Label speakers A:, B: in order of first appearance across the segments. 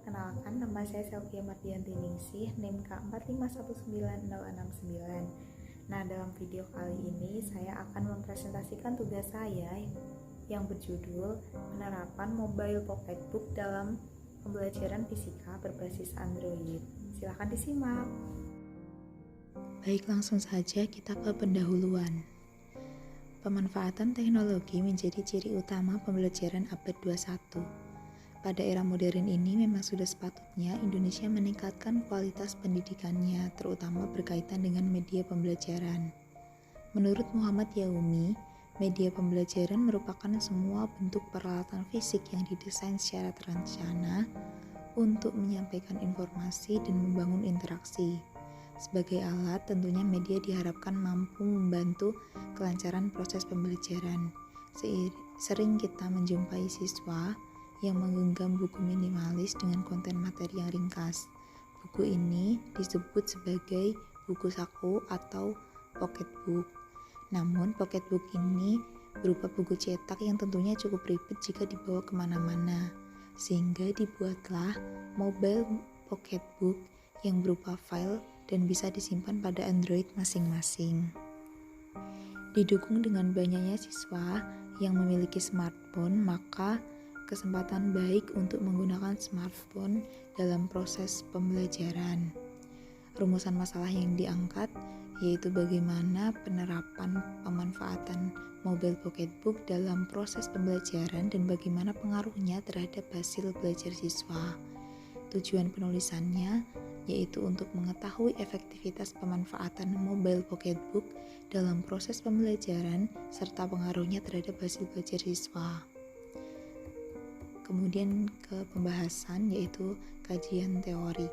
A: Perkenalkan, nama saya Selvia Mardianti Ningsih, NIM K4519069. Nah, dalam video kali ini saya akan mempresentasikan tugas saya yang berjudul Penerapan Mobile Pocketbook dalam Pembelajaran Fisika Berbasis Android. Silahkan disimak.
B: Baik, langsung saja kita ke pendahuluan. Pemanfaatan teknologi menjadi ciri utama pembelajaran abad 21. Pada era modern ini memang sudah sepatutnya Indonesia meningkatkan kualitas pendidikannya, terutama berkaitan dengan media pembelajaran. Menurut Muhammad Yaumi, media pembelajaran merupakan semua bentuk peralatan fisik yang didesain secara terencana untuk menyampaikan informasi dan membangun interaksi. Sebagai alat, tentunya media diharapkan mampu membantu kelancaran proses pembelajaran. Sering kita menjumpai siswa yang menggenggam buku minimalis dengan konten materi yang ringkas. Buku ini disebut sebagai buku saku atau pocketbook. Namun pocketbook ini berupa buku cetak yang tentunya cukup ribet jika dibawa kemana-mana, sehingga dibuatlah mobile pocketbook yang berupa file dan bisa disimpan pada Android masing-masing. Didukung dengan banyaknya siswa yang memiliki smartphone, maka kesempatan baik untuk menggunakan smartphone dalam proses pembelajaran. Rumusan masalah yang diangkat yaitu bagaimana penerapan pemanfaatan mobile pocketbook dalam proses pembelajaran dan bagaimana pengaruhnya terhadap hasil belajar siswa. Tujuan penulisannya yaitu untuk mengetahui efektivitas pemanfaatan mobile pocketbook dalam proses pembelajaran serta pengaruhnya terhadap hasil belajar siswa. Kemudian ke pembahasan yaitu kajian teori.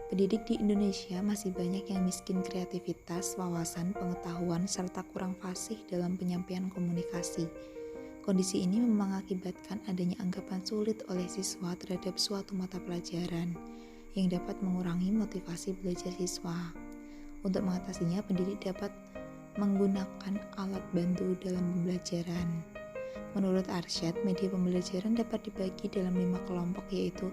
B: Pendidik di Indonesia masih banyak yang miskin kreativitas, wawasan, pengetahuan, serta kurang fasih dalam penyampaian komunikasi. Kondisi ini mengakibatkan adanya anggapan sulit oleh siswa terhadap suatu mata pelajaran yang dapat mengurangi motivasi belajar siswa. Untuk mengatasinya, pendidik dapat menggunakan alat bantu dalam pembelajaran. Menurut Arsyad, media pembelajaran dapat dibagi dalam 5 kelompok, yaitu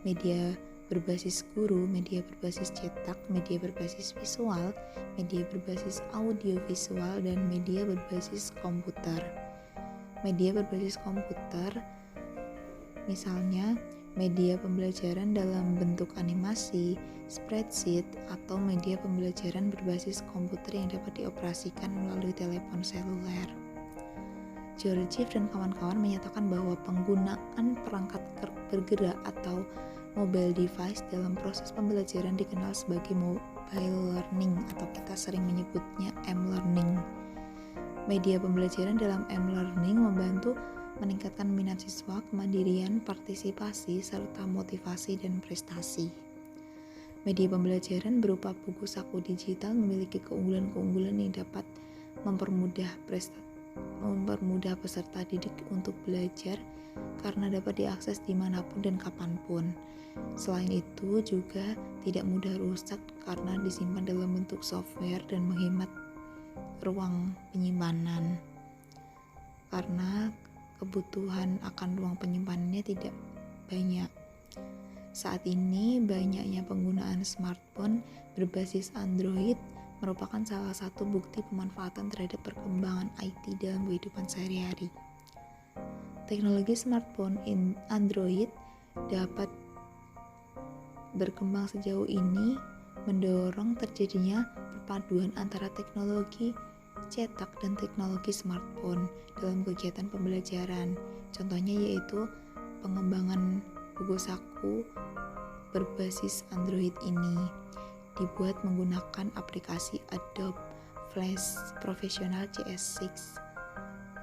B: media berbasis guru, media berbasis cetak, media berbasis visual, media berbasis audiovisual, dan media berbasis komputer. Media berbasis komputer misalnya media pembelajaran dalam bentuk animasi, spreadsheet, atau media pembelajaran berbasis komputer yang dapat dioperasikan melalui telepon seluler. Georgiev dan kawan-kawan menyatakan bahwa penggunaan perangkat bergerak atau mobile device dalam proses pembelajaran dikenal sebagai mobile learning atau kita sering menyebutnya m-learning. Media pembelajaran dalam m-learning membantu meningkatkan minat siswa, kemandirian, partisipasi, serta motivasi dan prestasi. Media pembelajaran berupa buku saku digital memiliki keunggulan-keunggulan yang dapat mempermudah peserta didik untuk belajar karena dapat diakses dimanapun dan kapanpun. Selain itu juga tidak mudah rusak karena disimpan dalam bentuk software dan menghemat ruang penyimpanan karena kebutuhan akan ruang penyimpanannya tidak banyak. Saat ini banyaknya penggunaan smartphone berbasis Android merupakan salah satu bukti pemanfaatan terhadap perkembangan IT dalam kehidupan sehari-hari. Teknologi smartphone Android dapat berkembang sejauh ini mendorong terjadinya perpaduan antara teknologi cetak dan teknologi smartphone dalam kegiatan pembelajaran. Contohnya yaitu pengembangan buku saku berbasis Android ini dibuat menggunakan aplikasi Adobe Flash Professional CS6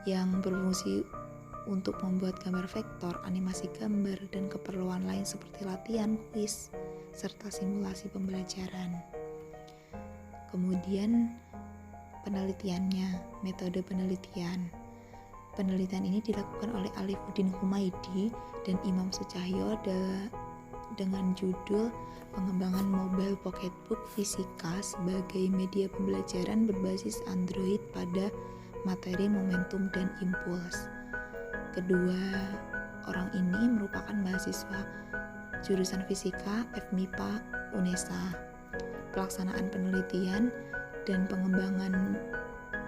B: yang berfungsi untuk membuat gambar vektor, animasi gambar, dan keperluan lain seperti latihan, kuis, serta simulasi pembelajaran. Kemudian penelitiannya, metode penelitian. Penelitian ini dilakukan oleh Alifuddin Humaidi dan Imam Sucahyo dengan judul Pengembangan Mobile Pocketbook Fisika sebagai Media Pembelajaran Berbasis Android pada Materi, Momentum, dan Impuls. Kedua orang ini merupakan mahasiswa jurusan Fisika FMIPA UNESA. Pelaksanaan penelitian dan pengembangan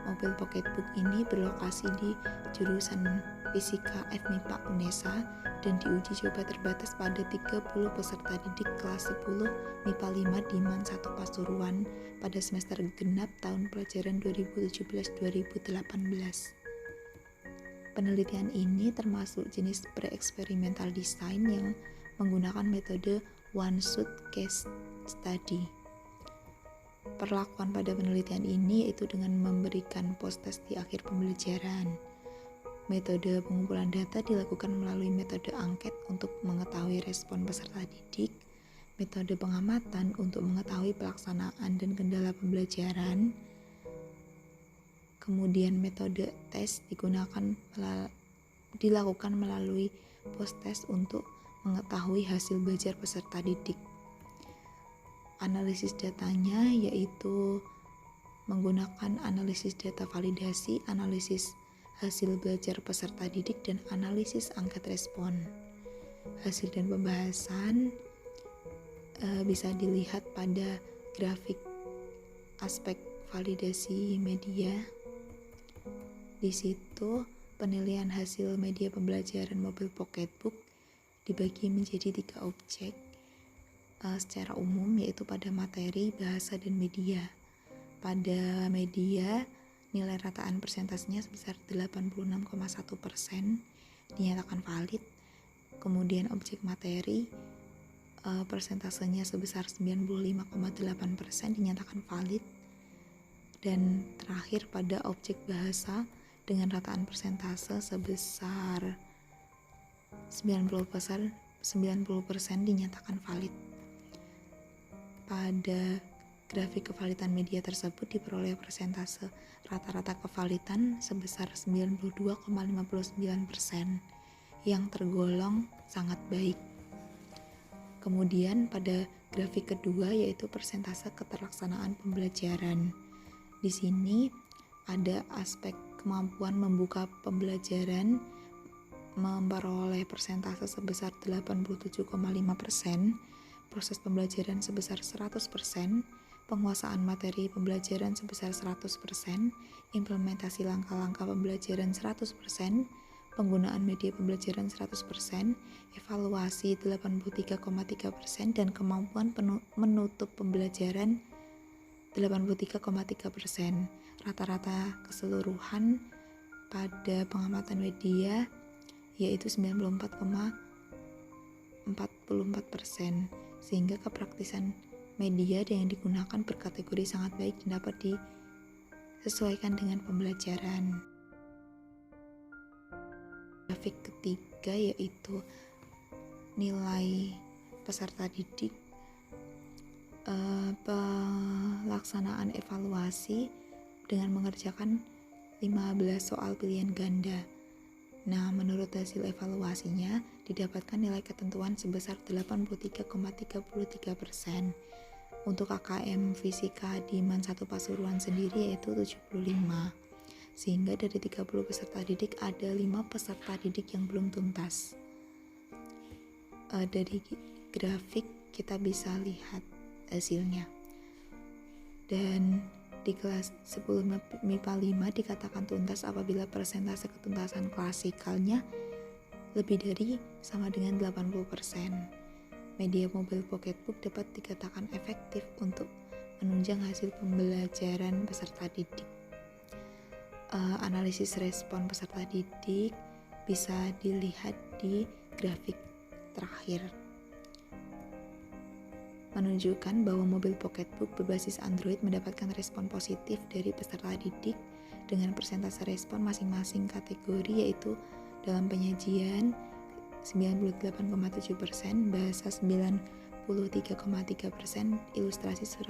B: mobil pocketbook ini berlokasi di jurusan Fisika FMIPA UNESA dan diuji coba terbatas pada 30 peserta didik kelas 10 MIPA 5 di MAN 1 Pasuruan pada semester genap tahun pelajaran 2017-2018. Penelitian ini termasuk jenis pre-eksperimental design yang menggunakan metode one-shot case study. Perlakuan pada penelitian ini yaitu dengan memberikan post-test di akhir pembelajaran. Metode pengumpulan data dilakukan melalui metode angket untuk mengetahui respon peserta didik, metode pengamatan untuk mengetahui pelaksanaan dan kendala pembelajaran, kemudian metode tes dilakukan melalui post-test untuk mengetahui hasil belajar peserta didik. Analisis datanya yaitu menggunakan analisis data validasi, analisis hasil belajar peserta didik, dan analisis angket respon. Hasil dan pembahasan bisa dilihat pada grafik aspek validasi media. Di situ penilaian hasil media pembelajaran mobil pocketbook dibagi menjadi 3 objek secara umum, yaitu pada materi, bahasa, dan media. Pada media, nilai rataan persentasenya sebesar 86,1% dinyatakan valid. Kemudian objek materi persentasenya sebesar 95,8% dinyatakan valid. Dan terakhir pada objek bahasa dengan rataan persentase sebesar 90% dinyatakan valid. Pada grafik kevalidan media tersebut diperoleh persentase rata-rata kevalidan sebesar 92,59% yang tergolong sangat baik. Kemudian pada grafik kedua yaitu persentase keterlaksanaan pembelajaran. Di sini ada aspek kemampuan membuka pembelajaran memperoleh persentase sebesar 87,5%, proses pembelajaran sebesar 100%, penguasaan materi pembelajaran sebesar 100%, implementasi langkah-langkah pembelajaran 100%, penggunaan media pembelajaran 100%, evaluasi 83,3%, dan kemampuan menutup pembelajaran 83,3%. Rata-rata keseluruhan pada pengamatan media yaitu 94,44%, sehingga kepraktisan media yang digunakan berkategori sangat baik dan dapat disesuaikan dengan pembelajaran. Grafik ketiga yaitu nilai peserta didik, pelaksanaan evaluasi dengan mengerjakan 15 soal pilihan ganda. Nah, menurut hasil evaluasinya didapatkan nilai ketentuan sebesar 83,33%. Untuk KKM Fisika di MAN 1 Pasuruan sendiri yaitu 75. Sehingga dari 30 peserta didik ada 5 peserta didik yang belum tuntas. Dari grafik kita bisa lihat hasilnya. Dan di kelas 10 MIPA 5 dikatakan tuntas apabila persentase ketuntasan klasikalnya lebih dari sama dengan 80%. Media mobil pocketbook dapat dikatakan efektif untuk menunjang hasil pembelajaran peserta didik. Analisis respon peserta didik bisa dilihat di grafik terakhir. Menunjukkan bahwa mobil pocketbook berbasis Android mendapatkan respon positif dari peserta didik dengan persentase respon masing-masing kategori yaitu dalam penyajian 98,7%, bahasa 93,3%, ilustrasi 100%,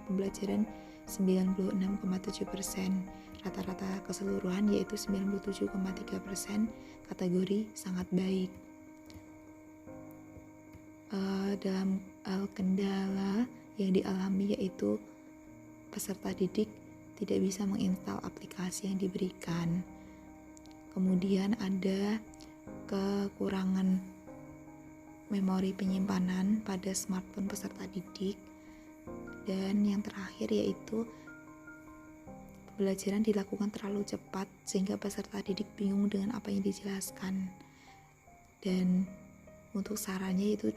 B: pembelajaran 96,7%, rata-rata keseluruhan yaitu 97,3%, kategori sangat baik. Dalam kendala yang dialami yaitu peserta didik tidak bisa menginstal aplikasi yang diberikan. Kemudian ada kekurangan memori penyimpanan pada smartphone peserta didik. Dan yang terakhir yaitu pembelajaran dilakukan terlalu cepat sehingga peserta didik bingung dengan apa yang dijelaskan. Dan untuk sarannya itu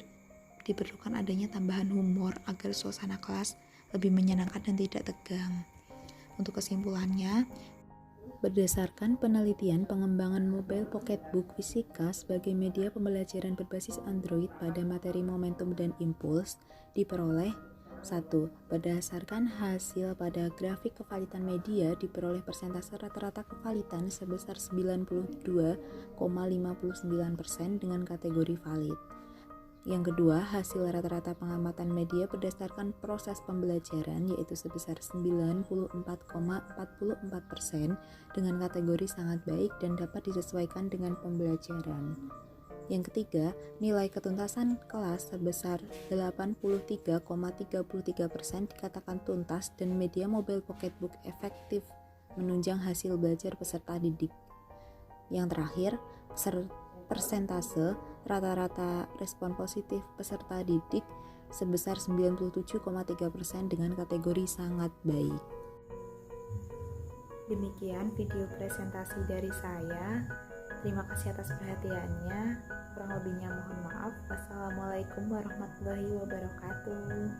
B: diperlukan adanya tambahan humor agar suasana kelas lebih menyenangkan dan tidak tegang. Untuk kesimpulannya, berdasarkan penelitian pengembangan mobile pocketbook fisika sebagai media pembelajaran berbasis Android pada materi momentum dan impuls diperoleh 1. Berdasarkan hasil pada grafik kevalitan media diperoleh persentase rata-rata kevalitan sebesar 92,59% dengan kategori valid. Yang kedua, hasil rata-rata pengamatan media berdasarkan proses pembelajaran yaitu sebesar 94,44% dengan kategori sangat baik dan dapat disesuaikan dengan pembelajaran. Yang ketiga, nilai ketuntasan kelas sebesar 83,33% dikatakan tuntas dan media mobile pocketbook efektif menunjang hasil belajar peserta didik. Yang terakhir, persentase rata-rata respon positif peserta didik sebesar 97,3% dengan kategori sangat baik.
A: Demikian video presentasi dari saya. Terima kasih atas perhatiannya. Kurang lebihnya mohon maaf. Wassalamualaikum warahmatullahi wabarakatuh.